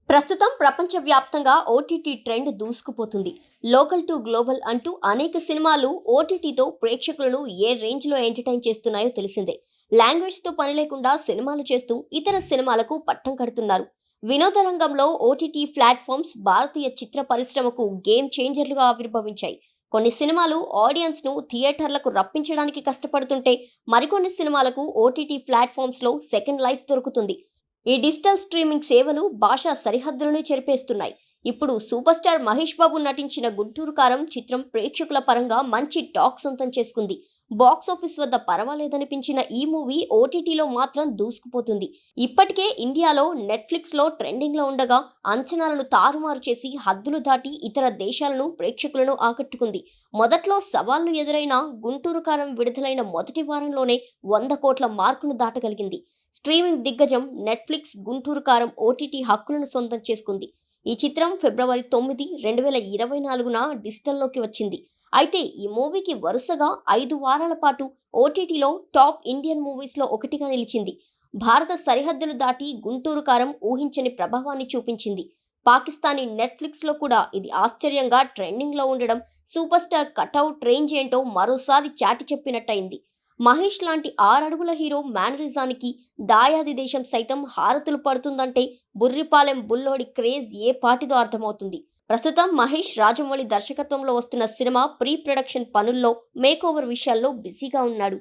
ప్రస్తుతం ప్రపంచవ్యాప్తంగా OTT trend దూసుకుపోతుంది. లోకల్ టు గ్లోబల్ అంటూ అనేక సినిమాలు ఓటీటీతో ప్రేక్షకులను ఏ రేంజ్లో ఎంటర్టైన్ చేస్తున్నాయో తెలిసిందే. లాంగ్వేజ్తో పని లేకుండా సినిమాలు చేస్తూ ఇతర సినిమాలకు పట్టం కడుతున్నారు. వినోద రంగంలో ఓటీటీ ప్లాట్ఫామ్స్ భారతీయ చిత్ర పరిశ్రమకు గేమ్ చేంజర్లుగా ఆవిర్భవించాయి. కొన్ని సినిమాలు ఆడియన్స్ను థియేటర్లకు రప్పించడానికి కష్టపడుతుంటే మరికొన్ని సినిమాలకు ఓటీటీ ప్లాట్ఫామ్స్లో సెకండ్ లైఫ్ దొరుకుతుంది. ఈ డిజిటల్ స్ట్రీమింగ్ సేవలు భాషా సరిహద్దులను చెరిపేస్తున్నాయి. ఇప్పుడు సూపర్ స్టార్ మహేష్ బాబు నటించిన గుంటూరు కారం చిత్రం ప్రేక్షకుల పరంగా మంచి టాక్ సొంతం చేసుకుంది. బాక్సాఫీస్ వద్ద పర్వాలేదనిపించిన ఈ మూవీ ఓటీటీలో మాత్రం దూసుకుపోతుంది. ఇప్పటికే ఇండియాలో నెట్ఫ్లిక్స్లో ట్రెండింగ్లో ఉండగా అంచనాలను తారుమారు చేసి హద్దులు దాటి ఇతర దేశాలను ప్రేక్షకులను ఆకట్టుకుంది. మొదట్లో సవాళ్లు ఎదురైన గుంటూరు కారం విడుదలైన మొదటి వారంలోనే 100 కోట్ల మార్కును దాటగలిగింది. స్ట్రీమింగ్ దిగ్గజం నెట్ఫ్లిక్స్ గుంటూరు కారం ఓటీటీ హక్కులను సొంతం చేసుకుంది. ఈ చిత్రం ఫిబ్రవరి 9, 2024న డిజిటల్లోకి వచ్చింది. అయితే ఈ మూవీకి వరుసగా 5 వారాల పాటు ఓటీటీలో టాప్ ఇండియన్ మూవీస్లో ఒకటిగా నిలిచింది. భారత సరిహద్దులు దాటి గుంటూరు కారం ఊహించని ప్రభావాన్ని చూపించింది. పాకిస్తానీ నెట్ఫ్లిక్స్లో కూడా ఇది ఆశ్చర్యంగా ట్రెండింగ్లో ఉండడం సూపర్ స్టార్ కటౌట్ రేంజ్ ఏంటో మరోసారి చాటి చెప్పినట్టయింది. మహేష్ లాంటి 6 అడుగుల హీరో మేనరిజానికి దాయాది దేశం సైతం హారతులు పడుతుందంటే బుర్రిపాలెం బుల్లోడి క్రేజ్ ఏ పాటిదో అర్థమవుతుంది. ప్రస్తుతం మహేష్ రాజమౌళి దర్శకత్వంలో వస్తున్న సినిమా ప్రీ ప్రొడక్షన్ పనుల్లో మేకోవర్ విషయాల్లో బిజీగా ఉన్నాడు.